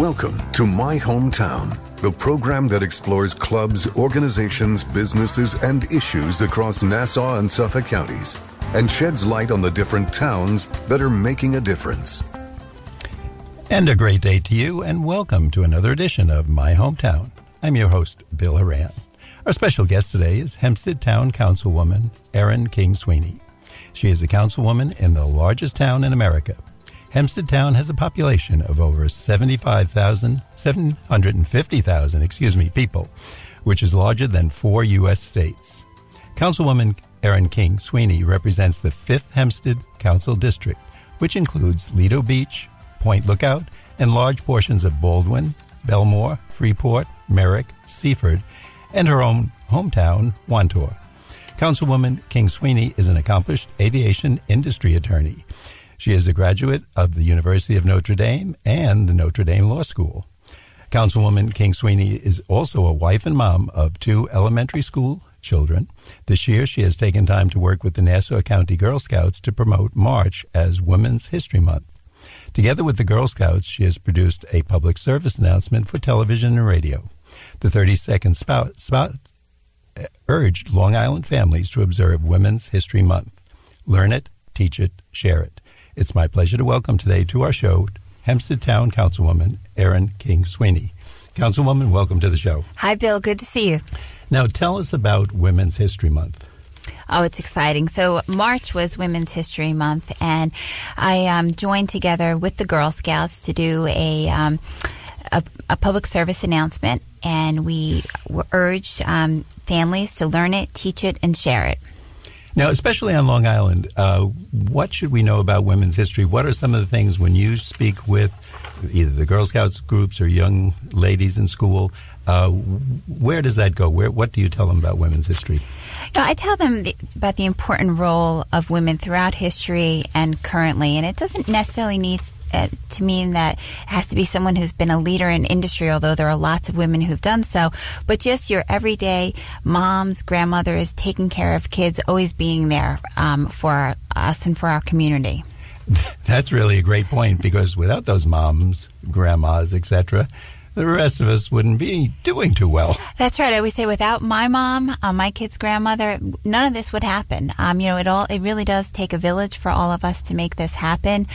Welcome to My Hometown, the program that explores clubs, organizations, businesses, and issues across Nassau and Suffolk counties and sheds light on the different towns that are making a difference. And a great day to you, and welcome to another edition of My Hometown. I'm your host, Bill Horan. Our special guest today is Hempstead Town Councilwoman Erin King Sweeney. She is a councilwoman in the largest town in America. Hempstead Town has a population of over 750,000 people, which is larger than 4 U.S. states. Councilwoman Erin King Sweeney represents the 5th Hempstead Council District, which includes Lido Beach, Point Lookout, and large portions of Baldwin, Belmore, Freeport, Merrick, Seaford, and her own hometown, Wantor. Councilwoman King Sweeney is an accomplished aviation industry attorney. She is a graduate of the University of Notre Dame and the Notre Dame Law School. Councilwoman King Sweeney is also a wife and mom of 2 elementary school children. This year, she has taken time to work with the Nassau County Girl Scouts to promote March as Women's History Month. Together with the Girl Scouts, she has produced a public service announcement for television and radio. The 30-second spot urged Long Island families to observe Women's History Month. Learn it, teach it, share it. It's my pleasure to welcome today to our show Hempstead Town Councilwoman Erin King Sweeney. Councilwoman, welcome to the show. Hi, Bill. Good to see you. Now, tell us about Women's History Month. Oh, it's exciting. So March was Women's History Month, and I joined together with the Girl Scouts to do a public service announcement, and we urged families to learn it, teach it, and share it. Now, especially on Long Island, what should we know about women's history? What are some of the things when you speak with either the Girl Scouts groups or young ladies in school, where does that go? What do you tell them about women's history? I tell them about the important role of women throughout history and currently, and it doesn't necessarily need to mean that it has to be someone who's been a leader in industry, although there are lots of women who've done so, but just your everyday moms, grandmothers, taking care of kids, always being there for us and for our community. That's really a great point, because without those moms, grandmas, etc., the rest of us wouldn't be doing too well. That's right. I always say, without my mom, my kid's grandmother, none of this would happen. It really does take a village for all of us to make this happen.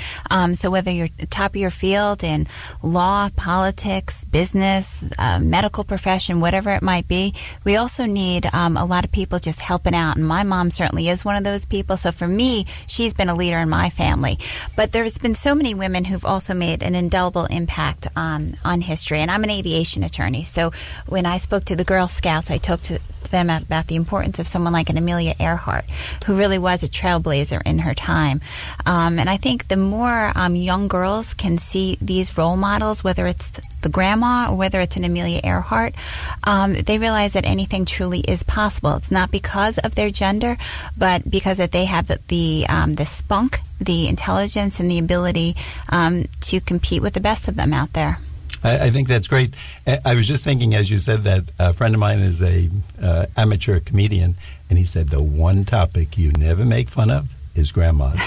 So whether you're top of your field in law, politics, business, medical profession, whatever it might be, we also need a lot of people just helping out. And my mom certainly is one of those people. So for me, she's been a leader in my family. But there's been so many women who've also made an indelible impact on history. And I'm an aviation attorney, so when I spoke to the Girl Scouts, I talked to them about the importance of someone like an Amelia Earhart, who really was a trailblazer in her time. And I think the more young girls can see these role models, whether it's the grandma or whether it's an Amelia Earhart, they realize that anything truly is possible. It's not because of their gender, but because that they have the spunk, the intelligence, and the ability to compete with the best of them out there. I think that's great. I was just thinking, as you said, that a friend of mine is a amateur comedian, and he said the one topic you never make fun of is grandmas.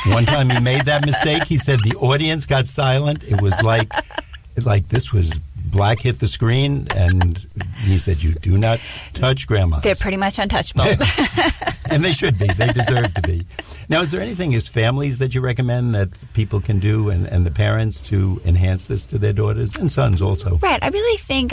One time he made that mistake. He said the audience got silent. It was like this was black hit the screen, and he said, you do not touch grandmas. They're pretty much untouchable. And they should be. They deserve to be. Now, is there anything as families that you recommend that people can do and the parents to enhance this to their daughters and sons also? Right. I really think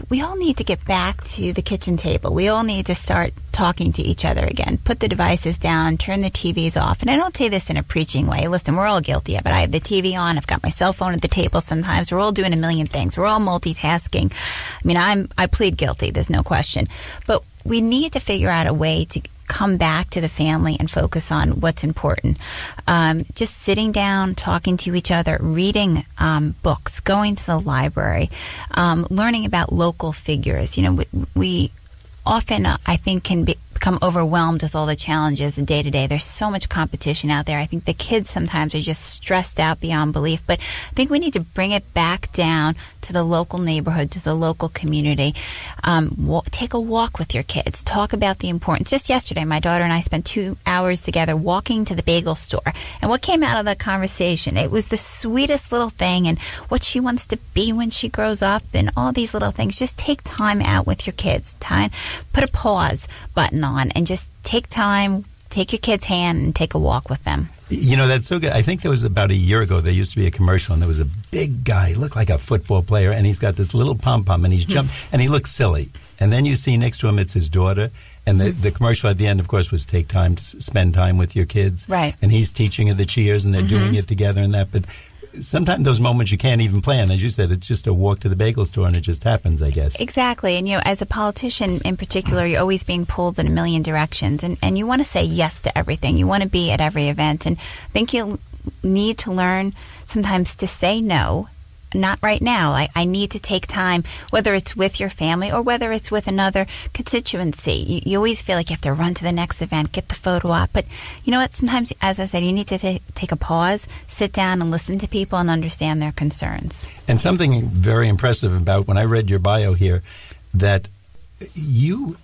we all need to get back to the kitchen table. We all need to start talking to each other again. Put the devices down, turn the TVs off. And I don't say this in a preaching way. Listen, we're all guilty of it. I have the TV on. I've got my cell phone at the table sometimes. We're all doing a million things. We're all multitasking. I mean, I plead guilty. There's no question. But we need to figure out a way to come back to the family and focus on what's important. Just sitting down, talking to each other, reading books, going to the library, learning about local figures. We often, I think, can become overwhelmed with all the challenges and day to day. There's so much competition out there. I think the kids sometimes are just stressed out beyond belief. But I think we need to bring it back down to the local neighborhood, to the local community. Take a walk with your kids. Talk about the importance. Just yesterday, my daughter and I spent 2 hours together walking to the bagel store. And what came out of the conversation? It was the sweetest little thing, and what she wants to be when she grows up, and all these little things. Just take time out with your kids. Put a pause button on and just take time, take your kid's hand and take a walk with them. You know, that's so good. I think there was about a year ago, there used to be a commercial, and there was a big guy, he looked like a football player, and he's got this little pom-pom, and he's jumping, and he looks silly. And then you see next to him, it's his daughter. And the commercial at the end, of course, was take time to spend time with your kids. Right. And he's teaching her the cheers, and they're doing it together and that. But sometimes those moments you can't even plan. As you said, it's just a walk to the bagel store, and it just happens, I guess. Exactly. And, as a politician in particular, you're always being pulled in a million directions. And you want to say yes to everything. You want to be at every event. And I think you'll need to learn sometimes to say no. Not right now. I need to take time, whether it's with your family or whether it's with another constituency. You always feel like you have to run to the next event, get the photo op. But you know what? Sometimes, as I said, you need to take a pause, sit down and listen to people and understand their concerns. And something very impressive about when I read your bio here, that you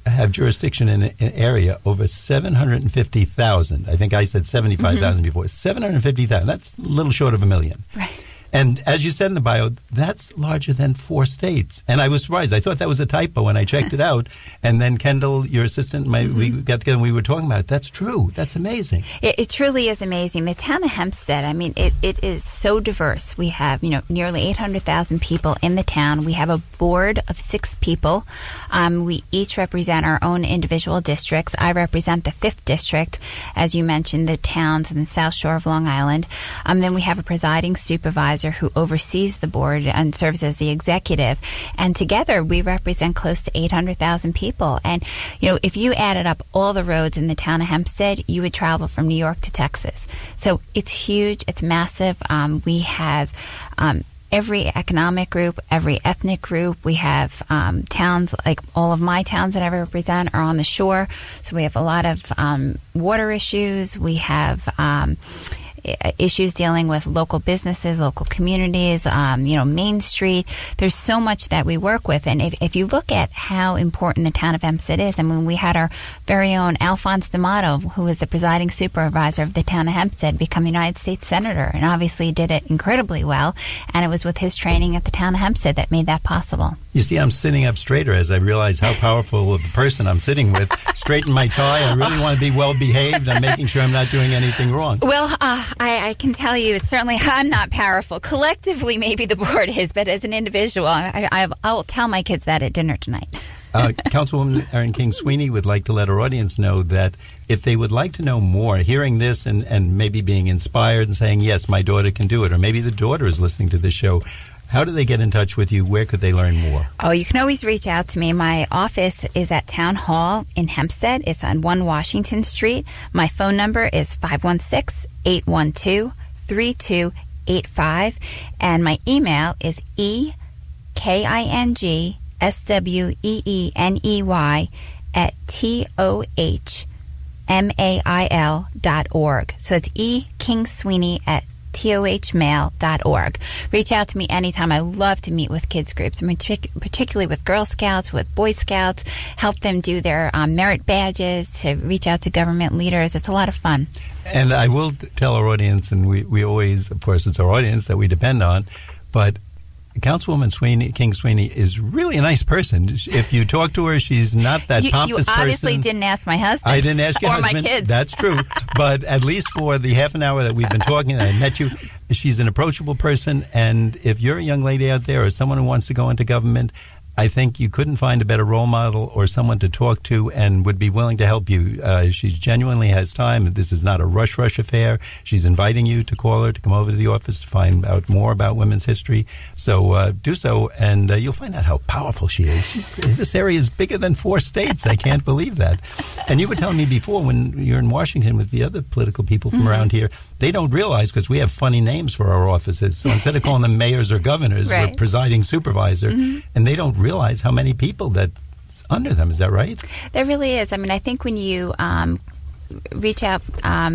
have jurisdiction in an area over 750,000. I think I said 75,000 before. 750,000. That's a little short of a million. Right. And as you said in the bio, that's larger than 4 states. And I was surprised. I thought that was a typo when I checked it out. And then Kendall, your assistant, we got together and we were talking about it. That's true. That's amazing. It truly is amazing. The town of Hempstead, I mean, it is so diverse. We have, nearly 800,000 people in the town. We have a board of 6 people. We each represent our own individual districts. I represent the 5th district, as you mentioned, the towns in the South Shore of Long Island. Then we have a presiding supervisor who oversees the board and serves as the executive. And together we represent close to 800,000 people. And, if you added up all the roads in the town of Hempstead, you would travel from New York to Texas. So it's huge. It's massive. We have every economic group, every ethnic group. We have towns, like all of my towns that I represent are on the shore. So we have a lot of water issues. We have issues dealing with local businesses, local communities, Main Street. There's so much that we work with. And if you look at how important the town of Hempstead is, I mean, we had our very own Alphonse D'Amato, who is the presiding supervisor of the town of Hempstead, become United States Senator, and obviously did it incredibly well. And it was with his training at the town of Hempstead that made that possible. You see, I'm sitting up straighter as I realize how powerful of a person I'm sitting with. Straighten my tie. I really want to be well behaved. I'm making sure I'm not doing anything wrong. Well, I can tell you, certainly I'm not powerful. Collectively, maybe the board is, but as an individual, I will tell my kids that at dinner tonight. Councilwoman Erin King Sweeney would like to let our audience know that if they would like to know more, hearing this and maybe being inspired and saying, yes, my daughter can do it, or maybe the daughter is listening to this show, how do they get in touch with you? Where could they learn more? Oh, you can always reach out to me. My office is at Town Hall in Hempstead. It's on 1 Washington Street. My phone number is 516-812-3285. And my email is EKINGSWEENEY@TOHMAIL.org. So it's ekingsweeney@TOHmail.org. Reach out to me anytime. I love to meet with kids groups, I mean, particularly with Girl Scouts, with Boy Scouts, help them do their merit badges, to reach out to government leaders. It's a lot of fun. And I will tell our audience, and we always, of course, it's our audience that we depend on, but Councilwoman King Sweeney is really a nice person. If you talk to her, she's not that pompous person. You obviously didn't ask my husband. I didn't ask your husband. Or my kids. That's true. But at least for the half an hour that we've been talking and I met you, she's an approachable person. And if you're a young lady out there or someone who wants to go into government, I think you couldn't find a better role model or someone to talk to and would be willing to help you. She genuinely has time. This is not a rush affair. She's inviting you to call her, to come over to the office to find out more about women's history. So do so, and you'll find out how powerful she is. This area is bigger than 4 states. I can't believe that. And you were telling me before, when you're in Washington with the other political people from around here, they don't realize, because we have funny names for our offices. So instead of calling them mayors or governors, right, we're presiding supervisor, and they don't realize how many people that that's under them. Is that right? There really is. I mean, I think when you reach out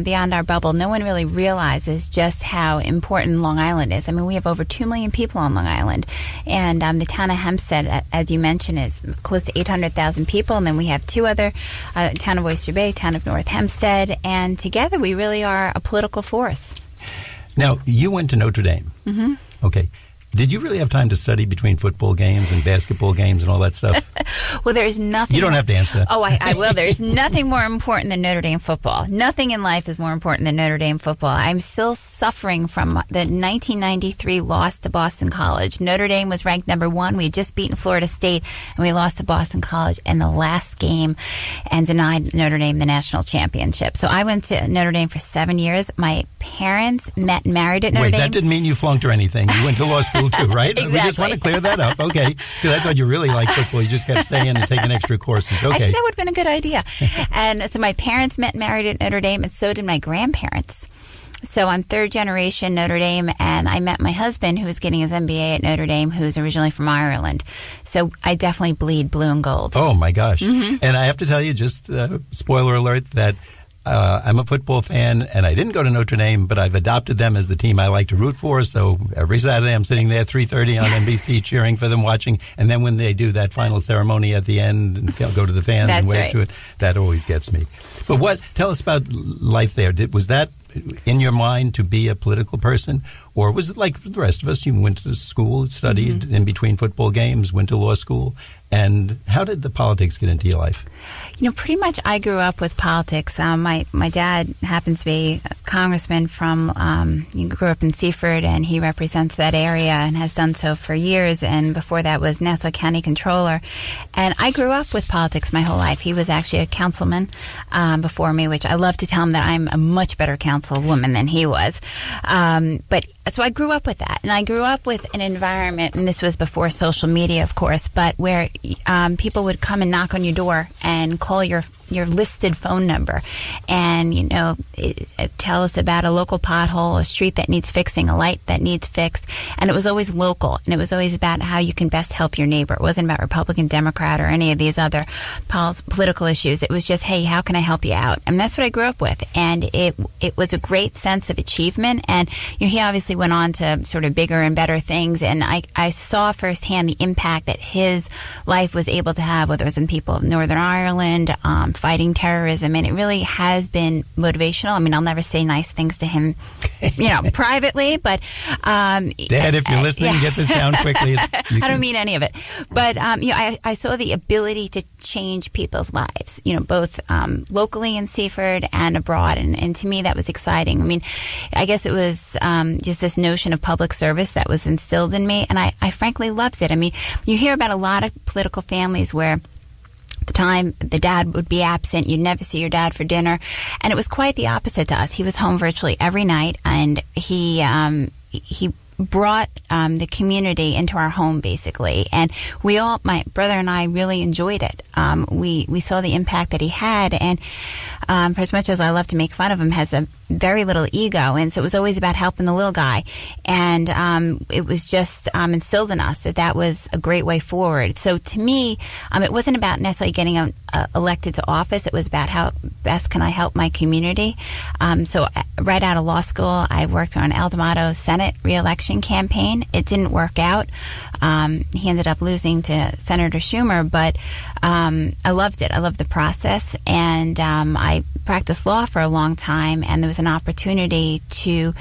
beyond our bubble, no one really realizes just how important Long Island is. I mean, we have over 2 million people on Long Island, and the town of Hempstead, as you mentioned, is close to 800,000 people, and then we have 2 other, town of Oyster Bay, town of North Hempstead, and together we really are a political force. Now, you went to Notre Dame. Mm-hmm. Okay. Did you really have time to study between football games and basketball games and all that stuff? Well, there is nothing... You don't have to answer that. Oh, I will. There is nothing more important than Notre Dame football. Nothing in life is more important than Notre Dame football. I'm still suffering from the 1993 loss to Boston College. Notre Dame was ranked number 1. We had just beaten Florida State, and we lost to Boston College in the last game and denied Notre Dame the national championship. So I went to Notre Dame for 7 years. My parents met and married at Notre Dame. Wait, that didn't mean you flunked or anything. You went to law school too, right? Exactly. We just want to clear that up. Okay. Because I thought you really liked football. You just kept staying and taking extra courses. Okay. Actually, that would have been a good idea. And so my parents met and married at Notre Dame, and so did my grandparents. So I'm 3rd generation Notre Dame, and I met my husband, who was getting his MBA at Notre Dame, who's originally from Ireland. So I definitely bleed blue and gold. Oh, my gosh. Mm-hmm. And I have to tell you, just spoiler alert, that I'm a football fan, and I didn't go to Notre Dame, but I've adopted them as the team I like to root for. So every Saturday I'm sitting there 3:30 on NBC cheering for them, watching. And then when they do that final ceremony at the end and go to the fans and wave to it, that always gets me. But tell us about life there. Was that in your mind to be a political person? Or was it like the rest of us? You went to school, studied in between football games, went to law school. And how did the politics get into your life? You know, pretty much I grew up with politics. My dad happens to be a congressman he grew up in Seaford, and he represents that area and has done so for years. And before that was Nassau County Controller. And I grew up with politics my whole life. He was actually a councilman before me, which I love to tell him that I'm a much better councilwoman than he was. But so I grew up with that. And I grew up with an environment, and this was before social media, of course, but where people would come and knock on your door and call your listed phone number and, tell us about a local pothole, a street that needs fixing, a light that needs fixed. And it was always local, and it was always about how you can best help your neighbor. It wasn't about Republican, Democrat, or any of these other political issues. It was just, hey, how can I help you out? And that's what I grew up with. And it was a great sense of achievement. And he obviously went on to sort of bigger and better things. And I saw firsthand the impact that his life was able to have, whether it was in people of Northern Ireland, fighting terrorism, and it really has been motivational. I mean, I'll never say nice things to him, privately, but Dad, if you're listening, get this down quickly. I don't mean any of it, but I saw the ability to change people's lives, both locally in Seaford and abroad, and to me that was exciting. I mean, I guess it was just this notion of public service that was instilled in me, and I frankly loved it. I mean, you hear about a lot of political families where the time the dad would be absent, you'd never see your dad for dinner, and it was quite the opposite to us. He was home virtually every night, and he brought the community into our home, basically, and my brother and I really enjoyed it. We saw the impact that he had, and for as much as I love to make fun of him, has a very little ego, and so it was always about helping the little guy, and it was just instilled in us that was a great way forward. So to me, it wasn't about necessarily getting elected to office. It was about how best can I help my community. So right out of law school, I worked on Aldomado's Senate re-election campaign. It didn't work out. He ended up losing to Senator Schumer, but I loved it. I loved the process, and I practiced law for a long time, and there was an opportunity to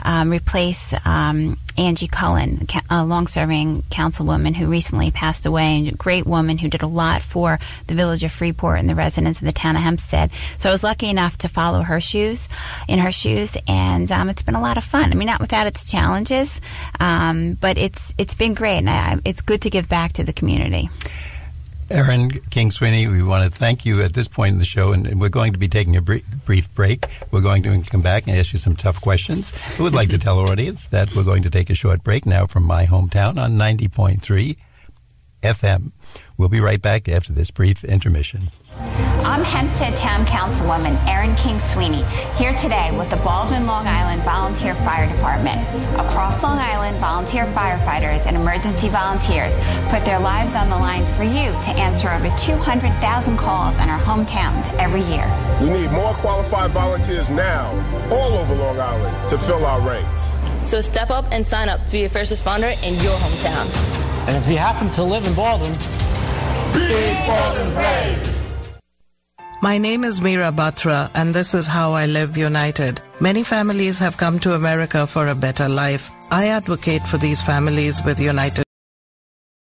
replace Angie Cullen, a long-serving councilwoman who recently passed away, and a great woman who did a lot for the village of Freeport and the residents of the town of Hempstead. So I was lucky enough to follow in her shoes, and it's been a lot of fun. I mean, not without its challenges, but it's been great, and it's good to give back to the community. Erin King Sweeney, we want to thank you at this point in the show, and we're going to be taking a brief break. We're going to come back and ask you some tough questions. We would like to tell our audience that we're going to take a short break now from my hometown on 90.3 FM. We'll be right back after this brief intermission. I'm Hempstead Town Councilwoman Erin King Sweeney, here today with the Baldwin, Long Island Volunteer Fire Department. Across Long Island, volunteer firefighters and emergency volunteers put their lives on the line for you to answer over 200,000 calls in our hometowns every year. We need more qualified volunteers now, all over Long Island, to fill our ranks. So step up and sign up to be a first responder in your hometown. And if you happen to live in Baldwin, be Baldwin brave! My name is Meera Batra, and this is How I Live United. Many families have come to America for a better life. I advocate for these families with United